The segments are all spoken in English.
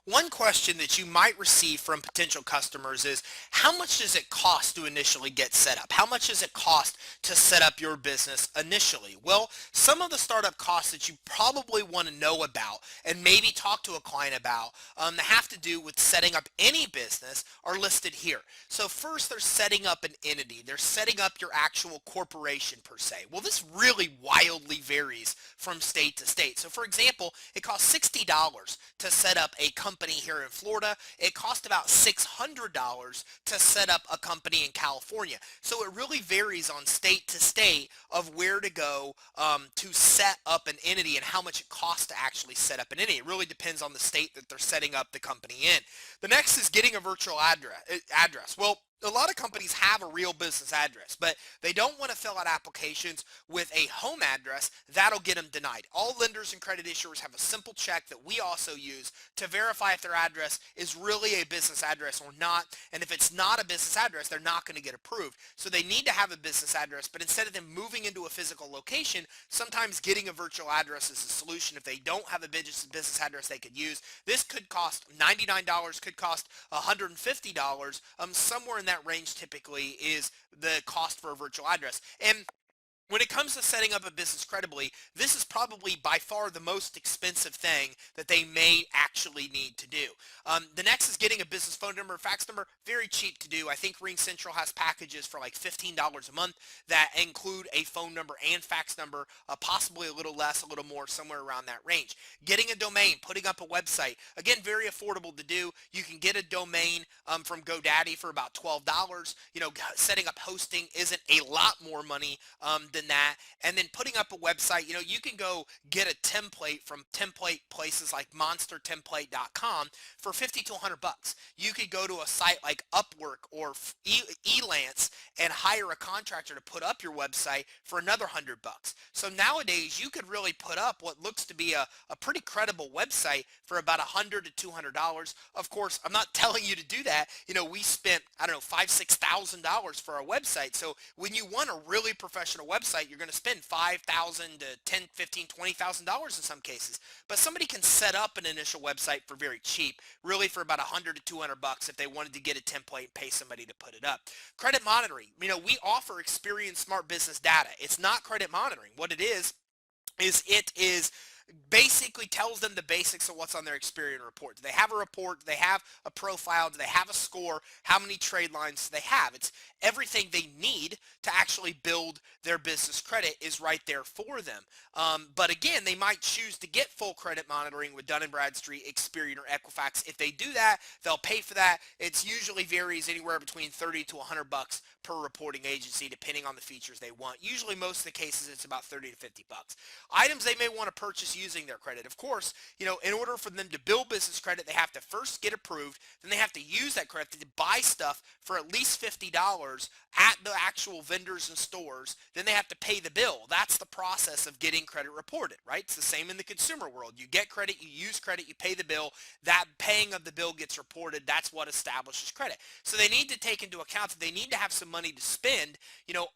One question that you might receive from potential customers is how much does it cost to initially get set up? How much does it cost to set up your business initially? Well, some of the startup costs that you probably want to know about and maybe talk to a client about that have to do with setting up any business are listed here. So first, they're setting up an entity. They're setting up your actual corporation per se. Well, this really wildly varies from state to state. So for example, it costs $60 to set up a company here in Florida. It costs about $600 to set up a company in California. So it really varies on state to state of where to go to set up an entity and how much it costs to actually set up an entity. It really depends on the state that they're setting up the company in. The next is getting a virtual address. Well, a lot of companies have a real business address, but they don't want to fill out applications with a home address. That'll get them denied. All lenders and credit issuers have a simple check that we also use to verify if their address is really a business address or not. And if it's not a business address, they're not going to get approved. So they need to have a business address, but instead of them moving into a physical location, sometimes getting a virtual address is a solution. If they don't have a business address they could use, this could cost $99, could cost $150. Somewhere in that range typically is the cost for a virtual address. And when it comes to setting up a business credibly, this is probably by far the most expensive thing that they may actually need to do. The next is getting a business phone number, fax number. Very cheap to do. I think RingCentral has packages for like $15 a month that include a phone number and fax number, possibly a little less, a little more, somewhere around that range. Getting a domain, putting up a website. Again, very affordable to do. You can get a domain from GoDaddy for about $12. Setting up hosting isn't a lot more money than that. And then putting up a website, you can go get a template from template places like monstertemplate.com for 50 to 100 bucks. You could go to a site like Upwork or Elance and hire a contractor to put up your website for another 100 bucks. So nowadays you could really put up what looks to be a pretty credible website for about $100 to $200. Of course, I'm not telling you to do that. We spent, I don't know, $5,000 to $6,000 for our website. So when you want a really professional website, you're going to spend $5,000 to $10, $15, $20,000 in some cases. But somebody can set up an initial website for very cheap, really for about $100 to $200 if they wanted to get a template and pay somebody to put it up. Credit monitoring. We offer Experian Smart Business Data. It's not credit monitoring. What it is basically tells them the basics of what's on their Experian report. Do they have a report? Do they have a profile? Do they have a score? How many trade lines do they have? It's everything they need to actually build their business credit is right there for them. But again, they might choose to get full credit monitoring with Dun & Bradstreet, Experian, or Equifax. If they do that, they'll pay for that. It usually varies anywhere between 30 to 100 bucks per reporting agency, depending on the features they want. Usually, most of the cases, it's about 30 to 50 bucks. Items they may want to purchase using their credit. Of course, in order for them to build business credit, they have to first get approved, then they have to use that credit to buy stuff for at least $50 at the actual vendors and stores. Then they have to pay the bill. That's the process of getting credit reported, right? It's the same in the consumer world. You get credit, you use credit, you pay the bill. That paying of the bill gets reported. That's what establishes credit. So they need to take into account that they need to have some money to spend,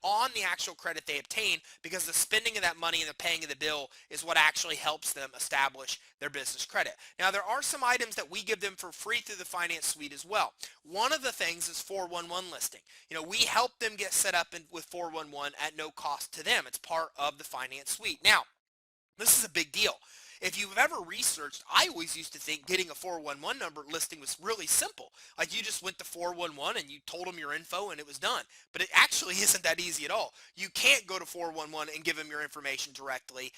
on the actual credit they obtain, because the spending of that money and the paying of the bill is what actually helps them establish their business credit. Now, there are some items that we give them for free through the Finance Suite as well. One of the things is 411 listing. We help them get set up with 411 at no cost to them. It's part of the Finance Suite. Now, this is a big deal. If you've ever researched, I always used to think getting a 411 number listing was really simple. Like you just went to 411 and you told them your info and it was done. But it actually isn't that easy at all. You can't go to 411 and give them your information directly,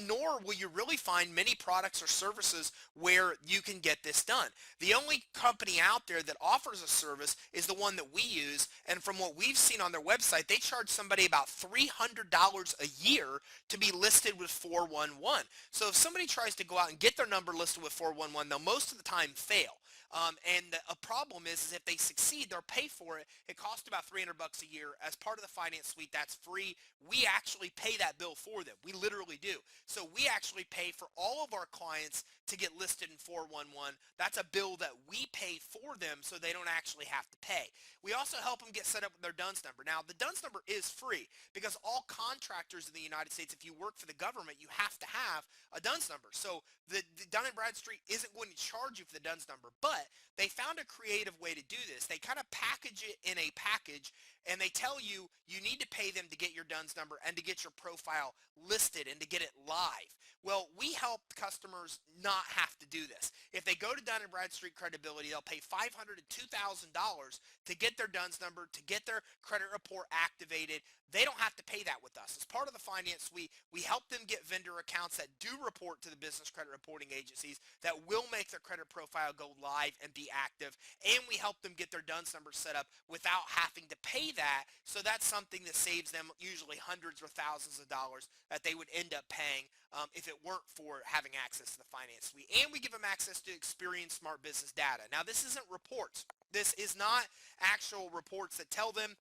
nor will you really find many products or services where you can get this done. The only company out there that offers a service is the one that we use, and from what we've seen on their website, they charge somebody about $300 a year to be listed with 411. So if somebody tries to go out and get their number listed with 411, they'll most of the time fail. And a problem is if they succeed, they'll pay for it. It costs about $300 a year. As part of the Finance Suite, that's free. We actually pay that bill for them. We literally do. So we actually pay for all of our clients to get listed in 411. That's a bill that we pay for them so they don't actually have to pay. We also help them get set up with their DUNS number. Now, the DUNS number is free because all contractors in the United States, if you work for the government, you have to have a DUNS number. So the Dun & Bradstreet isn't going to charge you for the DUNS number, but they found a creative way to do this. They kind of package it in a package, and they tell you you need to pay them to get your DUNS number and to get your profile listed and to get it live. Well, we help customers not have to do this. If they go to Dun & Bradstreet Credibility, they'll pay $500 to $2,000 to get their DUNS number, to get their credit report activated. They don't have to pay that with us. As part of the finance suite, we help them get vendor accounts that do report to the business credit reporting agencies that will make their credit profile go live and be active. And we help them get their DUNS number set up without having to pay that. So that's something that saves them usually hundreds or thousands of dollars that they would end up paying if it weren't for having access to the finance suite. And we give them access to Experian Smart Business data. Now, this isn't reports. This is not actual reports that tell them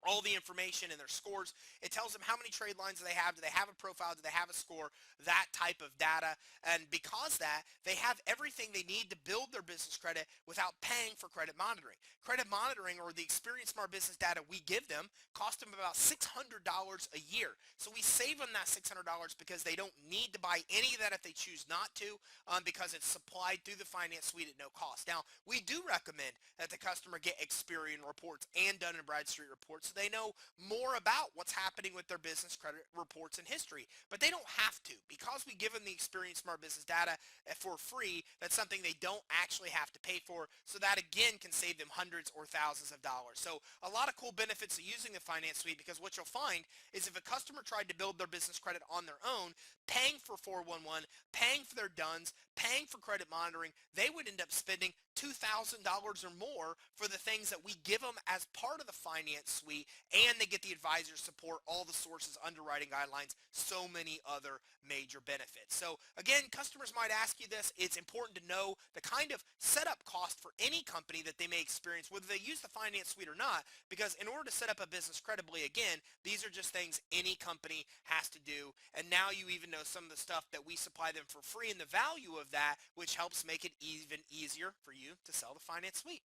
all the information and their scores. It tells them how many trade lines do they have a profile, do they have a score, that type of data. And because that, they have everything they need to build their business credit without paying for credit monitoring. Credit monitoring, or the Experian Smart Business data we give them, cost them about $600 a year. So we save them that $600 because they don't need to buy any of that if they choose not to, because it's supplied through the finance suite at no cost. Now, we do recommend that the customer get Experian reports and Dun & Bradstreet reports so they know more about what's happening with their business credit reports and history. But they don't have to. Because we give them the Experian Smart Business data for free, that's something they don't actually have to pay for. So that again can save them hundreds or thousands of dollars. So a lot of cool benefits of using the finance suite, because what you'll find is if a customer tried to build their business credit on their own, paying for 411, paying for their DUNS, paying for credit monitoring, they would end up spending $2,000 or more for the things that we give them as part of the finance suite, and they get the advisor support, all the sources, underwriting guidelines, so many other major benefits. So again, customers might ask you this. It's important to know the kind of setup cost for any company that they may experience, whether they use the finance suite or not, because in order to set up a business credibly, again, these are just things any company has to do. And now you even know some of the stuff that we supply them for free and the value of that, which helps make it even easier for you to sell the finance suite.